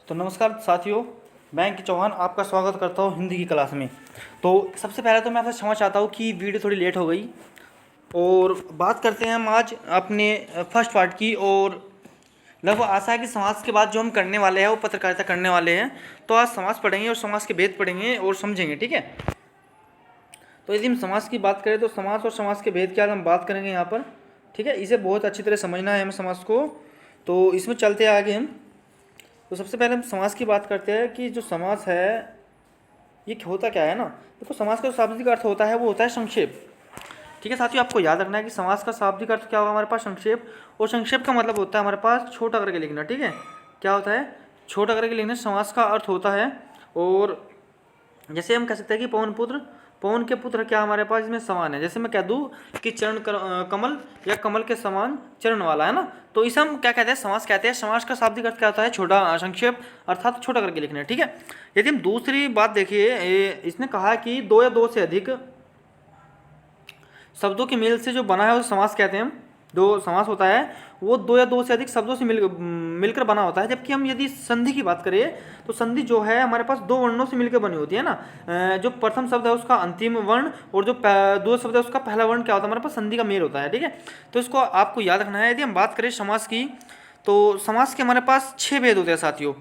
तो नमस्कार साथियों, मैं अंकित चौहान आपका स्वागत करता हूँ हिंदी की क्लास में। तो सबसे पहले तो मैं आपसे क्षमा चाहता हूँ कि वीडियो थोड़ी लेट हो गई। और बात करते हैं हम आज अपने फर्स्ट पार्ट की। और लगभग आशा है कि समाज के बाद जो हम करने वाले हैं वो पत्रकारिता करने वाले हैं। तो आज समाज पढ़ेंगे और समाज के भेद पढ़ेंगे और समझेंगे, ठीक है। तो यदि हम समाज की बात करें तो समाज और समाज के भेद की आज हम बात करेंगे यहाँ पर, ठीक है। इसे बहुत अच्छी तरह समझना है हमें समाज को। तो इसमें चलते आगे हम। तो सबसे पहले हम समाज की बात करते हैं कि जो समाज है ये होता क्या है ना। देखो, समाज का जो शाब्दिक अर्थ होता है वो होता है संक्षेप, ठीक है साथियों। आपको याद रखना है कि समाज का शाब्दिक अर्थ क्या होगा हमारे पास, संक्षेप। और संक्षेप का मतलब होता है हमारे पास छोटा करके लिखना, ठीक है। क्या होता है, छोटा करके लिखना समाज का अर्थ होता है। और जैसे हम कह सकते हैं कि पवन के पुत्र क्या हमारे पास इसमें समान है। जैसे मैं कह दूं कि कमल या कमल के समान चरण वाला है ना, तो इसे हम क्या कहते हैं, समास कहते हैं। समास का शाब्दिक अर्थ क्या होता है, छोटा, संक्षेप, अर्थात छोटा करके लिखना है, ठीक है। यदि हम दूसरी बात देखिए, इसने कहा कि दो या दो से अधिक शब्दों के मेल से जो बना है उसे समास कहते हैं हम। जो समास होता है वो दो या दो से अधिक शब्दों से मिलकर बना होता है। जबकि हम यदि संधि की बात करें तो संधि जो है हमारे पास दो वर्णों से मिलकर बनी होती है ना। जो प्रथम शब्द है उसका अंतिम वर्ण और जो दूसरा शब्द है उसका पहला वर्ण क्या होता है, हमारे पास संधि का मेल होता है, ठीक है। तो इसको आपको याद रखना है। यदि हम बात करें समास की तो समास के हमारे पास 6 भेद होते हैं साथियों।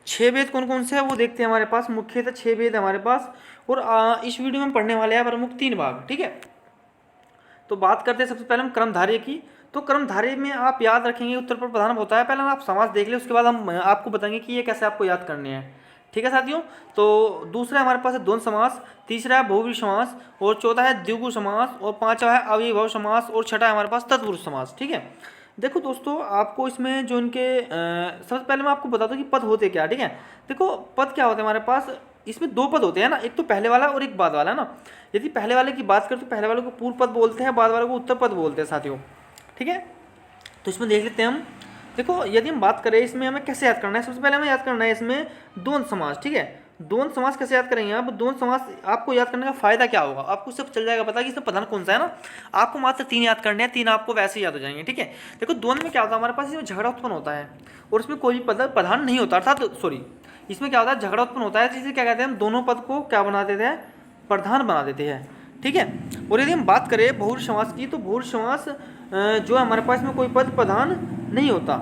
6 भेद कौन कौन से हैं वो देखते हैं। हमारे पास मुख्यतः 6 भेद है हमारे पास। और इस वीडियो में हम पढ़ने वाले हैं प्रमुख 3 भाग, ठीक है। तो बात करते हैं सबसे पहले हम क्रमधार्य की। तो क्रमधार्य में आप याद रखेंगे उत्तर पर प्रधान होता है। पहले आप समास देख ले, उसके बाद हम आपको बताएंगे कि ये कैसे आपको याद करने हैं, ठीक है साथियों। तो दूसरा हमारे पास है द्वंद्व समास, तीसरा है बहुव्रीहि समास, और चौथा है द्विगु समास, और पांचवा है अव्ययीभाव समास, और छठा है हमारे पास तत्पुरुष समास, ठीक है। देखो दोस्तों, आपको इसमें जो इनके सबसे पहले मैं आपको बता दूं कि पद होते क्या, ठीक है। देखो, पद क्या होते हैं हमारे पास, इसमें 2 पद होते हैं ना, एक तो पहले वाला और एक बाद वाला ना। यदि पहले वाले की बात करें तो पहले वाले को पूर्व पद बोलते हैं, बाद वाले को उत्तर पद बोलते हैं साथियों, ठीक है। तो इसमें देख लेते हैं हम। देखो, यदि हम बात करें इसमें हमें कैसे याद करना है, सबसे पहले हमें याद करना है इसमें द्वंद्व समास, ठीक है। द्वंद्व समास कैसे याद करेंगे आप, द्वंद्व समास आपको याद करने का फायदा क्या होगा, आपको सब चल जाएगा पता कि इसमें प्रधान कौन सा है ना। आपको मात्र 3 याद करने हैं, 3 आपको वैसे ही याद हो जाएंगे, ठीक है। देखो, द्वंद्व में क्या होता है हमारे पास, इसमें झगड़ा उत्पन्न होता है और इसमें कोई भी पद प्रधान नहीं होता, अर्थात सॉरी, इसमें क्या होता है, झगड़ा उत्पन्न होता है। जिसे क्या कहते हैं, हम दोनों पद को क्या बना देते हैं, प्रधान बना देते हैं, ठीक है। और यदि हम बात करें बहुव्रीहि समास की तो बहुव्रीहि समास जो हमारे पास में कोई पद प्रधान नहीं होता।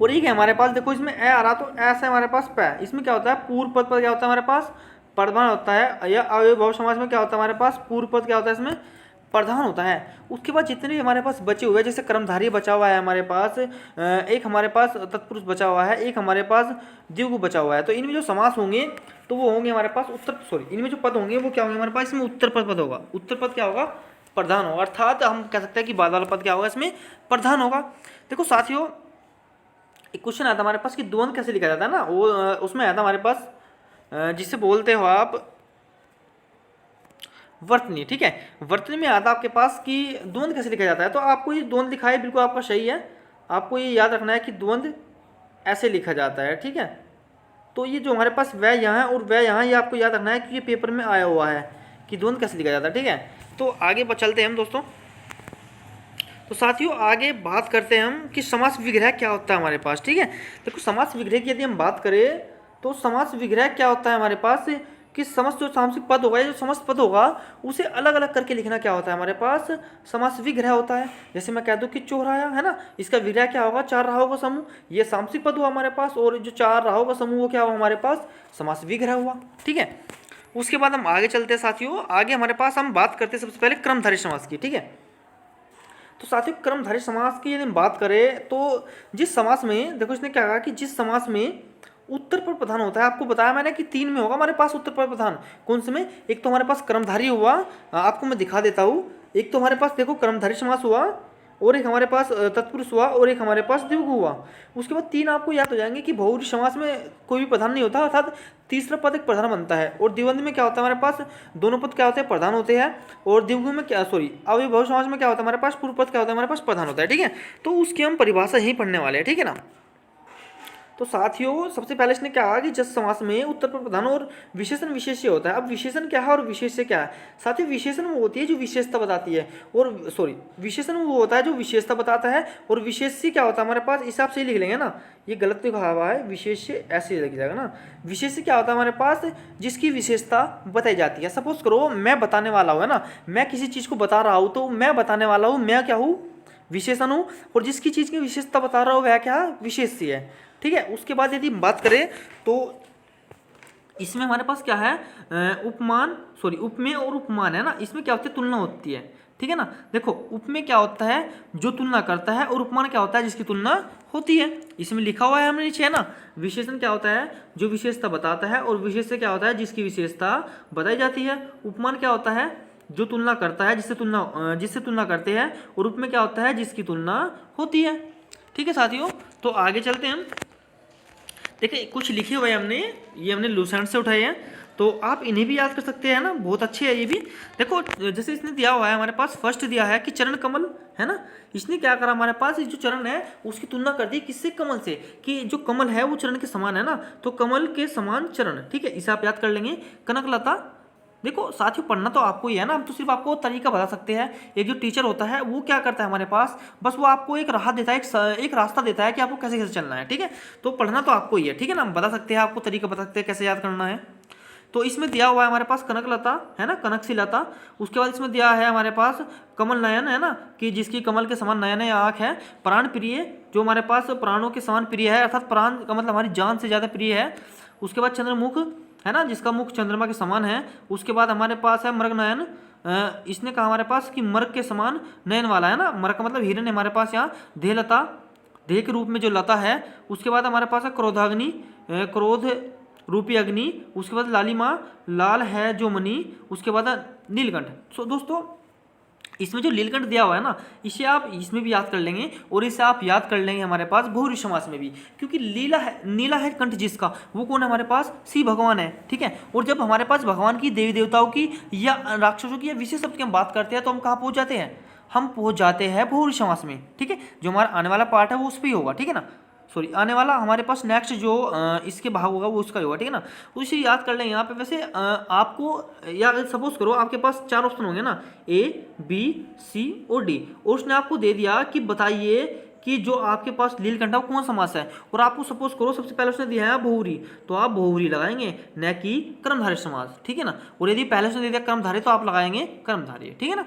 और एक है हमारे पास, देखो इसमें ए आ रहा तो ऐसा हमारे पास प, इसमें क्या होता है, पूर्व पद पर क्या होता है हमारे पास, प्रधान होता है। या अव्ययीभाव समास में क्या होता है हमारे पास, पूर्व पद क्या होता है इसमें, प्रधान होता है। उसके बाद जितने भी हमारे पास बचे हुए, जैसे कर्मधारय बचा हुआ है हमारे पास, एक हमारे पास तत्पुरुष बचा हुआ है, एक हमारे पास द्विगु बचा हुआ है। तो इनमें जो समास होंगे तो वो होंगे हमारे पास इनमें जो पद होंगे वो क्या होंगे हमारे पास, इसमें उत्तर पद होगा। उत्तर पद क्या होगा, प्रधान होगा। अर्थात हम कह सकते हैं कि बाद वाला पद क्या होगा, इसमें प्रधान होगा। देखो साथियों, एक क्वेश्चन आता है हमारे पास कि द्वंद्व कैसे लिखा जाता है ना, वो उसमें आया था हमारे पास, जिसे बोलते हो आप वर्तनी, ठीक है। वर्तनी में आता आपके पास कि द्वंद्व कैसे लिखा जाता है। तो आपको ये द्वंद्व लिखा है, बिल्कुल आपका सही है। आपको ये याद रखना है कि द्वंद्व ऐसे लिखा जाता है, ठीक है। तो ये जो हमारे पास वह यहाँ है और वह यहाँ, ये आपको याद रखना है कि ये पेपर में आया हुआ है कि द्वंद्व कैसे लिखा जाता है, ठीक है। तो आगे चलते हैं हम दोस्तों। तो साथियों, आगे बात करते हैं हम कि समास विग्रह क्या होता है हमारे पास, ठीक है। देखो, समास विग्रह की यदि हम बात करें तो समास विग्रह क्या होता है हमारे पास, कि समस्त जो सामसिक पद होगा, जो समस्त पद होगा उसे अलग अलग करके लिखना क्या होता है हमारे पास, समास विग्रह होता है। जैसे मैं कह दूं कि चौराया है ना, इसका विग्रह क्या होगा, 4 राहों का समूह, ये सामसिक पद हुआ हमारे पास, और जो 4 राहों का समूह वो क्या हुआ हमारे पास, समास विग्रह हुआ, ठीक है। उसके बाद हम आगे चलते हैं साथियों। आगे हमारे पास हम बात करते हैं सबसे पहले क्रमधारय समास की, ठीक है। तो साथियों, क्रमधारय समास की यदि हम बात करें तो जिस समास में, देखो इसने क्या कहा कि जिस समास में उत्तर पर प्रधान होता है, आपको बताया मैंने कि 3 में होगा हमारे पास उत्तर पर प्रधान। कौन से में, एक तो हमारे पास कर्मधारय हुआ, आपको मैं दिखा देता हूँ। एक तो हमारे पास देखो कर्मधारय समास हुआ, और एक हमारे पास तत्पुरुष हुआ, और एक हमारे पास द्विगु हुआ। उसके बाद 3 आपको याद हो जाएंगे कि बहुव्रीहि समास में कोई भी प्रधान नहीं होता, अर्थात तीसरा पद एक प्रधान बनता है। और द्विवंद्व में क्या होता है हमारे पास, दोनों पद क्या होते हैं, प्रधान होते हैं। और द्विगु में क्या, अव्ययीभाव समास में क्या होता है हमारे पास, पूर्व पद क्या होता है हमारे पास, प्रधान होता है, ठीक है। तो उसकी हम परिभाषा यही पढ़ने वाले हैं, ठीक है ना। तो साथियों सबसे पहले इसने क्या कहा कि जस समास में उत्तर पर प्रधान और विशेषण विशेष्य होता है। अब विशेषण क्या है और विशेष्य क्या है? साथियों विशेषण वो होती है जो विशेषता बताती है, और सॉरी विशेषण वो होता है जो विशेषता बताता है, और विशेष्य क्या होता है हमारे पास, इस हिसाब से ही लिख लेंगे ना, ये गलत लिखा हुआ है, विशेष्य ऐसे ही लिख जाएगा ना। विशेष्य क्या होता है हमारे पास, जिसकी विशेषता बताई जाती है। सपोज करो मैं बताने वाला हूँ, है ना, मैं किसी चीज़ को बता रहा हूँ, तो मैं बताने वाला हूँ, मैं क्या हूँ, विशेषण हूँ, और जिसकी चीज़ की विशेषता बता रहा हूँ वह क्या है, विशेष्य है। ठीक है, उसके बाद यदि बात करें तो इसमें हमारे पास क्या है, उपमान सॉरी उपमेय और उपमान है ना, इसमें क्या होती है, तुलना होती है। ठीक है ना, देखो उपमेय क्या होता है, जो तुलना करता है, और उपमान क्या होता है, जिसकी तुलना होती है। इसमें लिखा हुआ है हमने नीचे, है ना। विशेषण क्या होता है, जो विशेषता बताता है, और विशेष्य क्या होता है, जिसकी विशेषता बताई जाती है। उपमान क्या होता है, जो तुलना करता है, जिससे तुलना करते हैं, और उपमेय क्या होता है, जिसकी तुलना होती है। ठीक है साथियों, तो आगे चलते हैं हम। देखिए कुछ लिखे हुए हमने, ये हमने लूसेंट से उठाए हैं, तो आप इन्हें भी याद कर सकते हैं ना, बहुत अच्छे है ये भी। देखो जैसे इसने दिया हुआ है हमारे पास, फर्स्ट दिया है कि चरण कमल, है ना। इसने क्या करा, हमारे पास ये जो चरण है उसकी तुलना कर दी किससे, कमल से, कि जो कमल है वो चरण के समान है ना, तो कमल के समान चरण। ठीक है, इसे आप याद कर लेंगे। कनकलता, देखो साथियों पढ़ना तो आपको ही है ना, हम तो सिर्फ आपको तरीका बता सकते हैं। एक जो टीचर होता है वो क्या करता है हमारे पास, बस वो आपको एक राह देता है, एक रास्ता देता है कि आपको कैसे कैसे चलना है। ठीक है, तो पढ़ना तो आपको ही है। ठीक है ना, हम बता सकते हैं, आपको तरीका बता सकते हैं कैसे याद करना है। तो इसमें दिया हुआ है हमारे पास कनकलता, है ना, कनकशिलता। उसके बाद इसमें दिया है हमारे पास कमल नयन, है ना, कि जिसकी कमल के समान नयन आँख है। प्राण प्रिय, जो हमारे पास प्राणों के समान प्रिय है, अर्थात प्राण का मतलब हमारी जान से ज़्यादा प्रिय है। उसके बाद चंद्रमुख, है ना, जिसका मुख चंद्रमा के समान है। उसके बाद हमारे पास है मृग नयन, इसने कहा हमारे पास कि मृग के समान नयन वाला, है ना, मृग का मतलब हिरण है हमारे पास यहाँ। देहलता, देह के रूप में जो लता है। उसके बाद हमारे पास है क्रोधाग्नि, क्रोध रूपी अग्नि। उसके बाद लालिमा, लाल है जो मणि। उसके बाद नीलकंठ। सो दोस्तों इसमें जो नीलकंठ दिया हुआ है ना, इसे आप इसमें भी याद कर लेंगे, और इसे आप याद कर लेंगे हमारे पास बहुव्रीहि समास में भी, क्योंकि नीला है कंठ जिसका, वो कौन है हमारे पास, श्री भगवान है। ठीक है, और जब हमारे पास भगवान की, देवी देवताओं की या राक्षसों की या विशेष शब्द की हम बात करते हैं, तो हम कहाँ पहुँच जाते हैं, हम पहुँच जाते हैं बहुव्रीहि समास में। ठीक है, जो हमारा आने वाला पार्ट है वो उस पर ही होगा। ठीक है ना, सॉरी आने वाला हमारे पास नेक्स्ट जो इसके भाग होगा वो उसका ही होगा। ठीक है ना, उसे याद कर लें यहाँ पे। वैसे आपको या सपोज करो आपके पास 4 ऑप्शन होंगे ना, ए बी सी और डी, और उसने आपको दे दिया कि बताइए कि जो आपके पास नीलकंठ है वो कौन समास है, और आपको सपोज करो सबसे पहले उसने दिया है बहुव्रीहि, तो आप बहुव्रीहि लगाएंगे, न कि कर्मधारय समास। ठीक है ना, और यदि पहले उसने दे दिया कर्मधारय तो आप लगाएंगे कर्मधारय। ठीक है ना।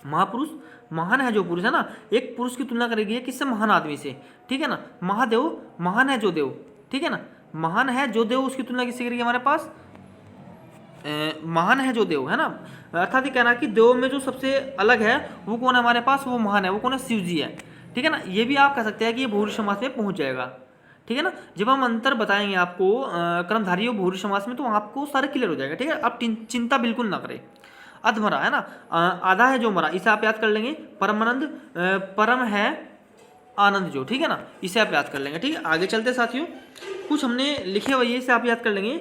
महापुरुष, महान है जो पुरुष, है ना, एक पुरुष की तुलना करेगी किससे, महान आदमी से। ठीक है ना। महादेव, महान है जो देव। ठीक है ना, महान है जो देव, उसकी तुलना किससे करेगी हमारे पास, महान है जो देव, है ना, अर्थात ये कहना कि देव में जो सबसे अलग है वो कौन है हमारे पास, वो महान है, वो कौन है, शिव जी है। ठीक है ना, ये भी आप कह सकते हैं कि ये बहुव्रीहि समास में पहुंच जाएगा। ठीक है ना, जब हम अंतर बताएंगे आपको कर्मधारय और बहुव्रीहि समास में, तो आपको सारे क्लियर हो जाएगा। ठीक है, आप चिंता बिल्कुल ना करें। अधमरा, है ना, आधा है जो मरा, इसे आप याद कर लेंगे। परमानंद, परम है आनंद जो। ठीक है ना, इसे आप याद कर लेंगे। ठीक है, आगे चलते साथियों, कुछ हमने लिखे हुए इसे आप याद कर लेंगे।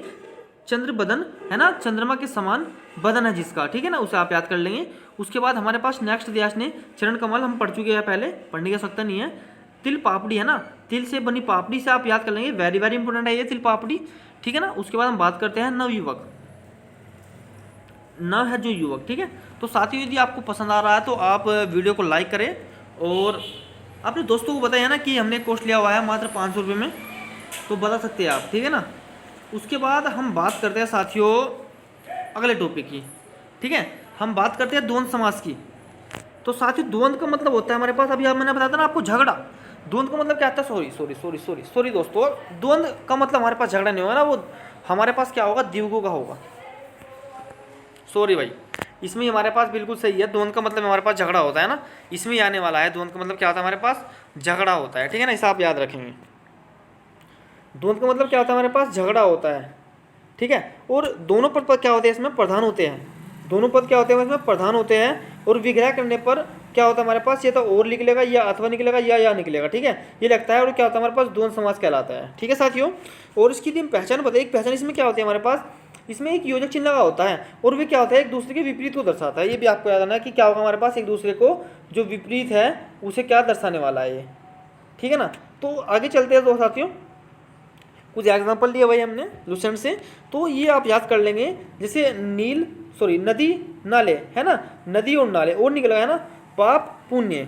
चंद्र बदन, है ना, चंद्रमा के समान बदन है जिसका। ठीक है ना, उसे आप याद कर लेंगे। उसके बाद हमारे पास नेक्स्ट दिया ने चरण कमल, हम पढ़ चुके हैं पहले, पढ़ने की आवश्यकता नहीं है। तिल पापड़ी, है ना, तिल से बनी पापड़ी से आप याद कर लेंगे, वेरी वेरी इंपॉर्टेंट है ये तिल पापड़ी। ठीक है ना, उसके बाद हम बात करते हैं नवयुवक, न है जो युवक। ठीक है, तो साथियों यदि आपको पसंद आ रहा है तो आप वीडियो को लाइक करें, और अपने दोस्तों को बताया ना कि हमने कोर्स लिया हुआ है मात्र 500 रुपये में, तो बता सकते हैं आप। ठीक है ना, उसके बाद हम बात करते हैं साथियों अगले टॉपिक की। ठीक है, हम बात करते हैं द्वंद्व समास की। तो साथियों द्वंद्व का मतलब होता है हमारे पास, अभी मैंने बताया था ना आपको, झगड़ा। द्वंद्व का मतलब क्या आता है, सॉरी दोस्तों, द्वंद्व का मतलब हमारे पास झगड़ा नहीं होगा ना, वो हमारे पास क्या होगा, द्विगु का होगा। सॉरी भाई, इसमें हमारे पास बिल्कुल सही है, द्वंद्व का मतलब हमारे पास झगड़ा होता है ना, इसमें ही आने वाला है। द्वंद्व का मतलब क्या होता है हमारे पास, झगड़ा होता है। ठीक है ना, इसे आप याद रखेंगे। द्वंद्व का मतलब क्या होता है हमारे पास, झगड़ा होता है। ठीक है, और दोनों पद क्या होते हैं इसमें, प्रधान होते हैं। दोनों पद क्या होते हैं इसमें, प्रधान होते हैं। और विग्रह करने पर क्या होता है हमारे पास, ये तो और निकलेगा, या अथवा निकलेगा, या निकलेगा। ठीक है, ये लगता है, और क्या होता है हमारे पास, द्वंद्व समास कहलाता है। ठीक है साथियों, और इसकी हम पहचान बताइए। एक पहचान इसमें क्या होती है हमारे पास, इसमें एक योजक चिन्ह लगा होता है, और वे क्या होता है, एक दूसरे के विपरीत को दर्शाता है। ये भी आपको याद आना है कि क्या होगा हमारे पास, एक दूसरे को जो विपरीत है उसे क्या दर्शाने वाला है ये। ठीक है ना, तो आगे चलते हैं दो साथियों। कुछ एग्जाम्पल दिया भाई हमने लुसेंट से, तो ये आप याद कर लेंगे। जैसे नदी नाले है ना, नदी और नाले और निकल गया है ना, पाप पुण्य,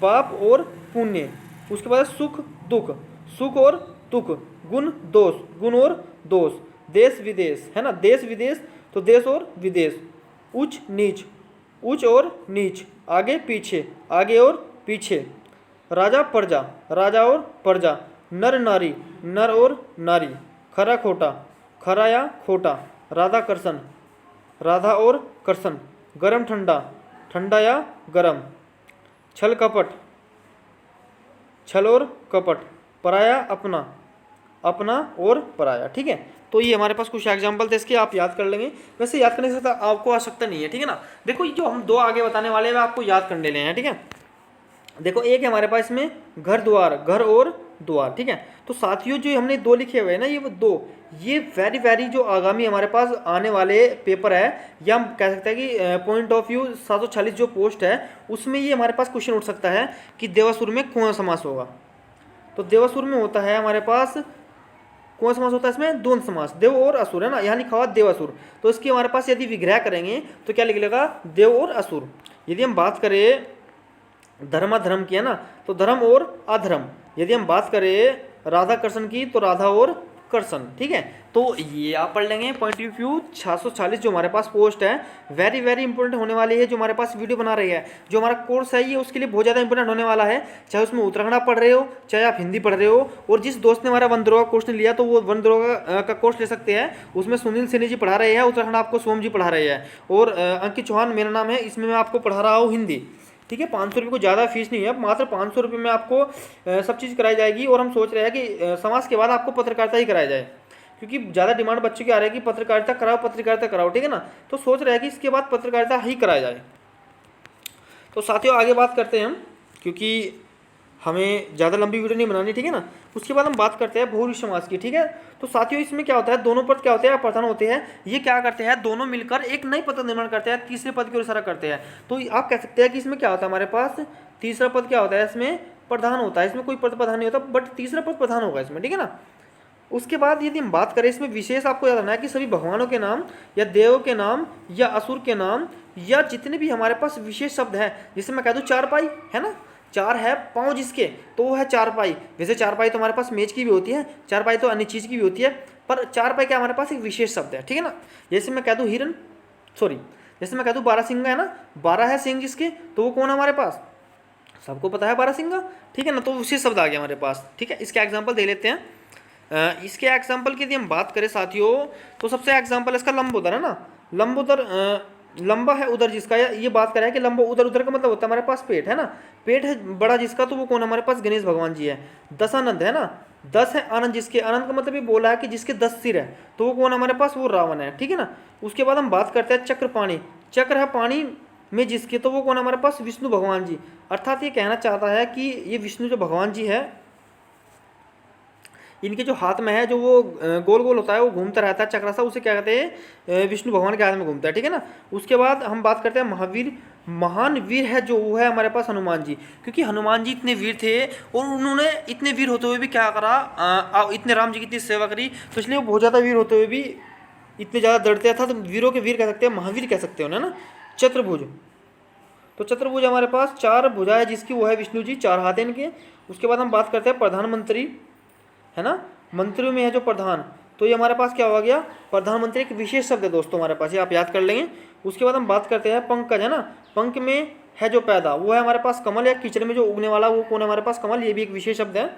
पाप और पुण्य। उसके बाद सुख दुख, सुख और दुख, गुण दोष, गुण और दोष, देश विदेश है ना, देश विदेश तो देश और विदेश, उच्च नीच, उच्च और नीच, आगे पीछे, आगे और पीछे, राजा प्रजा, राजा और प्रजा, नर नारी, नर और नारी, खरा खोटा, खरा या खोटा, राधा कृष्ण, राधा और कृष्ण, गरम ठंडा, ठंडा या गरम, छल कपट, छल और कपट, पराया अपना, अपना और पराया। ठीक है, तो ये हमारे पास कुछ एग्जाम्पल थे इसके, आप याद कर लेंगे। वैसे याद करने से आपको आवश्यकता नहीं है, ठीक है ना। देखो ये जो हम दो आगे बताने वाले हैं आपको याद करने ले हैं, ठीक है। देखो एक है हमारे पास इसमें घर द्वार, घर और द्वार, ठीक है। तो साथियों जो हमने दो लिखे हुए हैं ना, ये वो दो, ये वेरी जो आगामी हमारे पास आने वाले पेपर है, या हम कह सकते हैं कि पॉइंट ऑफ व्यू 746 जो पोस्ट है उसमें ये हमारे पास क्वेश्चन उठ सकता है कि देवासुर में कौन समास होगा। तो देवासुर में होता है हमारे पास कौन समास होता है इसमें, द्वंद्व समास, देव और असुर है ना, यहाँ लिखा हुआ देवासुर। तो इसकी हमारे पास यदि विग्रह करेंगे तो क्या लिखेगा, देव और असुर। यदि हम बात करें धर्माधर्म की है ना, तो धर्म और अधर्म। यदि हम बात करें राधा कृष्ण की तो राधा और कृष्ण, ठीक है। तो ये आप पढ़ लेंगे पॉइंट ऑफ व्यू 640 जो हमारे पास पोस्ट है, वेरी इंपॉर्टेंट होने वाली है। जो हमारे पास वीडियो बना रही है, जो हमारा कोर्स है, ये उसके लिए बहुत ज़्यादा इंपॉर्टेंट होने वाला है। चाहे उसमें उत्तराखंड आप पढ़ रहे हो, चाहे आप हिंदी पढ़ रहे हो। और जिस दोस्त ने हमारा वनद्रोह का कोर्स लिया तो वो वनद्रोह का कोर्स ले सकते हैं। उसमें सुनील सिन्हा जी पढ़ा रहे हैं, उत्तराखंड आपको सोम जी पढ़ा रहे हैं, और अंकित चौहान मेरा नाम है, इसमें मैं आपको पढ़ा रहा हूँ हिंदी, ठीक है। 500 रुपये को ज़्यादा फीस नहीं है, मात्र 500 रुपये में आपको सब चीज़ कराई जाएगी। और हम सोच रहे हैं कि समाज के बाद आपको पत्रकारिता ही कराया जाए, क्योंकि ज़्यादा डिमांड बच्चों की आ रही है कि पत्रकारिता कराओ, पत्रकारिता कराओ, ठीक है ना। तो सोच रहे हैं कि इसके बाद पत्रकारिता ही कराया जाए। तो साथियों आगे बात करते हैं हम, क्योंकि हमें ज़्यादा लंबी वीडियो नहीं बनानी, ठीक है ना। उसके बाद हम बात करते हैं बहुव्रीहि समास की, ठीक है। तो साथियों इसमें क्या होता है, दोनों पद क्या होते हैं, प्रधान होते हैं। ये क्या करते हैं, दोनों मिलकर एक नई पद निर्माण करते हैं, तीसरे पद की ओर इशारा करते हैं। तो आप कह सकते हैं कि इसमें क्या होता है, हमारे पास तीसरा पद क्या होता है, इसमें प्रधान होता है। इसमें कोई पद प्रधान नहीं होता, बट तीसरा पद प्रधान होगा इसमें, ठीक है ना। उसके बाद यदि हम बात करें, इसमें विशेष आपको याद रखना है कि सभी भगवानों के नाम या देवों के नाम या असुर के नाम या जितने भी हमारे पास विशेष शब्द है, जिससे मैं कह दूँ चारपाई है ना, चार है पाँव जिसके, तो वो है चारपाई। वैसे चारपाई तो हमारे पास मेज की भी होती है, चारपाई तो अन्य चीज़ की भी होती है, पर चारपाई क्या हमारे पास एक विशेष शब्द है, ठीक है ना। जैसे मैं कह दूँ हिरन, जैसे मैं कह दूँ बारहसिंगा है ना, 12 है सिंह जिसके, तो वो कौन है हमारे पास, सबको पता है बारहसिंगा, ठीक है ना। तो विशेष शब्द आ गया हमारे पास, ठीक है। इसके एग्जाम्पल दे लेते हैं। इसके एग्जाम्पल की यदि हम बात करें साथियों, तो सबसे एग्जाम्पल इसका लंबोदर है ना। लंबोदर लंबा है उधर जिसका, ये बात करें कि लंबो उधर, उधर का मतलब होता है हमारे पास पेट है ना, पेट है बड़ा जिसका, तो वो कौन हमारे पास गणेश भगवान जी है। दशानंद है ना, 10 है आनंद जिसके, आनंद का मतलब ये बोला है कि जिसके 10 सिर है, तो वो कौन हमारे पास, वो रावण है, ठीक है ना। उसके बाद हम बात करते हैं चक्र पाणी, चक्र है पानी में जिसके, तो वो कौन हमारे पास, विष्णु भगवान जी। अर्थात ये कहना चाहता है कि ये विष्णु जो भगवान जी है, इनके जो हाथ में है, जो वो गोल गोल होता है, वो घूमता रहता है चक्रा सा, उसे क्या कहते हैं, विष्णु भगवान के हाथ में घूमता है, ठीक है ना। उसके बाद हम बात करते हैं महावीर, महान वीर है जो, वो है हमारे पास हनुमान जी, क्योंकि हनुमान जी इतने वीर थे और उन्होंने इतने वीर होते हुए भी क्या करा, इतने राम जी की इतनी सेवा करी, तो इसलिए वो बहुत ज़्यादा वीर होते हुए भी इतने ज़्यादा दौड़ते था, तो वीरों के वीर कह सकते हैं, महावीर कह सकते हैं उन्हें ना। चतुर्भुज, तो चतुर्भुज हमारे पास 4 भुजा है जिसकी, वो है विष्णु जी, 4 हाथ हैं इनके। उसके बाद हम बात करते हैं प्रधानमंत्री है ना, मंत्रियों में है जो प्रधान, तो ये हमारे पास क्या हो गया, प्रधानमंत्री एक विशेष शब्द है दोस्तों हमारे पास, ये आप याद कर लेंगे। उसके बाद हम बात करते हैं पंकज है ना, पंख में है जो पैदा, वो है हमारे पास कमल, या कीचड़ में जो उगने वाला, वो कौन है हमारे पास, कमल, ये भी एक विशेष शब्द है।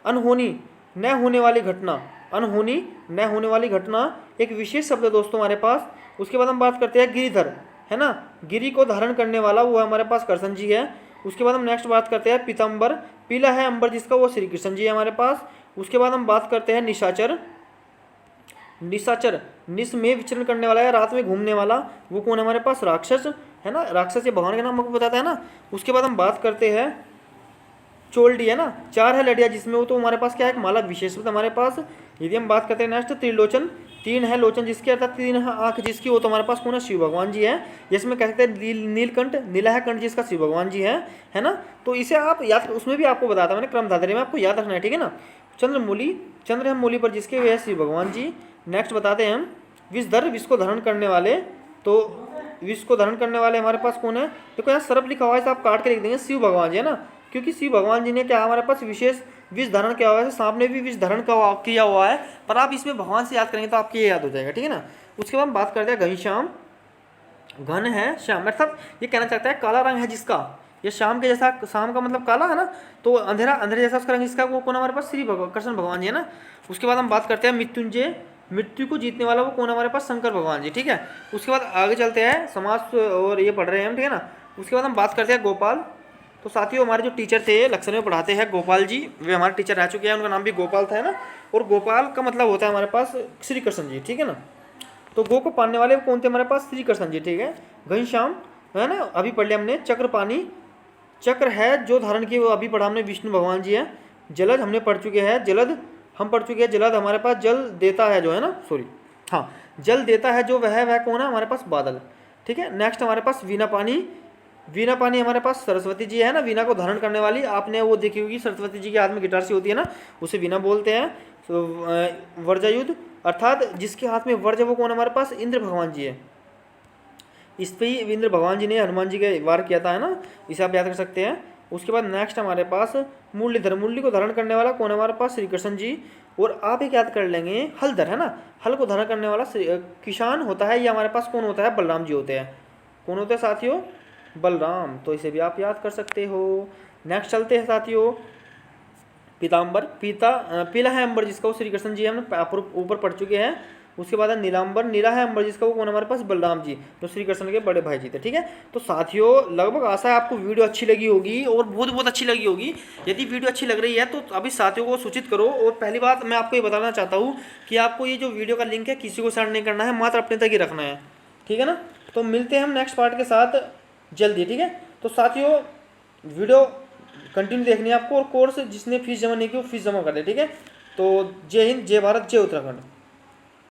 अनहोनी, न होने वाली घटना, अनहोनी न होने वाली घटना एक विशेष शब्द है दोस्तों हमारे पास। उसके बाद हम बात करते हैं गिरिधर है ना, गिरी को धारण करने वाला, वो है हमारे पास कृष्ण जी है। उसके बाद हम नेक्स्ट बात करते हैं पीताम्बर, पीला है अंबर जिसका, वो श्री कृष्ण जी है हमारे पास। उसके बाद हम बात करते हैं निशाचर, निशाचर निश में विचरण करने वाला है, रात में घूमने वाला, वो कौन है हमारे पास, राक्षस है ना, राक्षस ये भगवान के नाम आपको बताता है ना। उसके बाद हम बात करते हैं चोल्डी है ना, 4 है लड़िया जिसमें, वो तो हमारे पास क्या है, एक माला विशेष शब्द हमारे पास। यदि हम बात करते हैं नेक्स्ट त्रिलोचन, 3 है लोचन जिसके, अर्थात 3 है आँख जिसकी, वो तो हमारे पास कौन है, शिव भगवान जी है। जिसमें कह सकते हैं नीलकंठ, नीला है कंठ जिसका, शिव भगवान जी है ना। तो इसे आप याद, उसमें भी आपको बताता मैंने क्रम धाधरी में आपको याद रखना है, ठीक है ना। चंद्रमौली, चंद्र है मूली पर जिसके वे है शिव भगवान जी। नेक्स्ट बताते हैं हम विषधर, विष को धारण करने वाले। तो विष को धारण करने वाले हमारे पास कौन है? देखो यहाँ सर्प लिखा हुआ है, आप काट के लिख देंगे शिव भगवान जी, है ना, क्योंकि शिव भगवान जी ने क्या हमारे पास विशेष विष धारण किया हुआ है। सांप ने भी विष धारण किया हुआ है, पर आप इसमें भगवान से याद करेंगे तो आपको ये याद हो जाएगा, ठीक है ना। उसके बाद हम बात करते हैं घनश्याम, घन है श्याम, अर्थात ये कहना चाहता है काला रंग है जिसका, ये शाम के जैसा, शाम का मतलब काला है ना, तो अंधेरा, अंधेरे जैसा उसका रंग जिसका, वो कौन हमारे पास? श्री कृष्ण भगवान जी, है ना। उसके बाद हम बात करते हैं मृत्युंजय, मृत्यु को जीतने वाला वो कौन हमारे पास? शंकर भगवान जी, ठीक है। उसके बाद आगे चलते हैं समाज और ये पढ़ रहे हैं हम, ठीक है ना। उसके बाद हम बात करते हैं गोपाल। तो साथियों हमारे जो टीचर थे लक्षण में पढ़ाते हैं गोपाल जी, वे हमारे टीचर रह चुके हैं, उनका नाम भी गोपाल था, है ना। और गोपाल का मतलब होता है हमारे पास श्री कृष्ण जी, ठीक है ना। तो गो को पालने वाले कौन थे हमारे पास? श्री कृष्ण जी, ठीक है। घनश्याम है ना, अभी पढ़ लिया हमने। चक्रपाणी, चक्र है जो धारण किए, वो अभी पढ़ा हमने, विष्णु भगवान जी है। जलद हमने पढ़ चुके हैं, जलद हम पढ़ चुके हैं। जलद हमारे पास जल देता है जो, है ना, सॉरी हाँ, जल देता है जो, वह कौन है हमारे पास? बादल, ठीक है। नेक्स्ट हमारे पास वीणा पानी, वीणा पानी हमारे पास सरस्वती जी है ना, वीणा को धारण करने वाली। आपने वो देखी होगी सरस्वती जी के हाथ में गिटार सी होती है ना, उसे वीणा बोलते हैं। तो वर्जायुध, अर्थात जिसके हाथ में वर्ज है वो कौन हमारे पास? इंद्र भगवान जी है। इस पे ही इंद्र भगवान जी ने हनुमान जी के वार किया था, है ना, इसे आप याद कर सकते हैं। उसके बाद नेक्स्ट हमारे पास मुरलीधर, मुरली को धारण करने वाला कौन हमारे पास? श्री कृष्ण जी। और आप एक याद कर लेंगे हलधर, है ना, हल को धारण करने वाला किसान होता है, ये हमारे पास कौन होता है? बलराम जी होते हैं। कौन होते हैं साथियों? बलराम, तो इसे भी आप याद कर सकते हो। नेक्स्ट चलते हैं साथियों, पीताम्बर, पीला है अंबर जिसका, वो श्री कृष्ण जी हमने ऊपर पढ़ चुके हैं। उसके बाद है नीलांबर, नीला है अंबर जिसका, वो कौन हमारे पास? बलराम जी, जो श्री कृष्ण के बड़े भाई जी थे, ठीक है। तो साथियों लगभग आशा है आपको वीडियो अच्छी लगी होगी और बहुत अच्छी लगी होगी। यदि वीडियो अच्छी लग रही है तो अभी साथियों को सूचित करो। और पहली बात मैं आपको ये बताना चाहता हूँ कि आपको ये जो वीडियो का लिंक है किसी को सेंड नहीं करना है, मात्र अपने तक ही रखना है, ठीक है ना। तो मिलते हैं हम नेक्स्ट पार्ट के साथ जल्दी, ठीक है। तो साथियों वीडियो कंटिन्यू देखनी है आपको, और कोर्स जिसने फीस जमा नहीं की वो फीस जमा कर दे, ठीक है। तो जय हिंद, जय भारत, जय उत्तराखंड।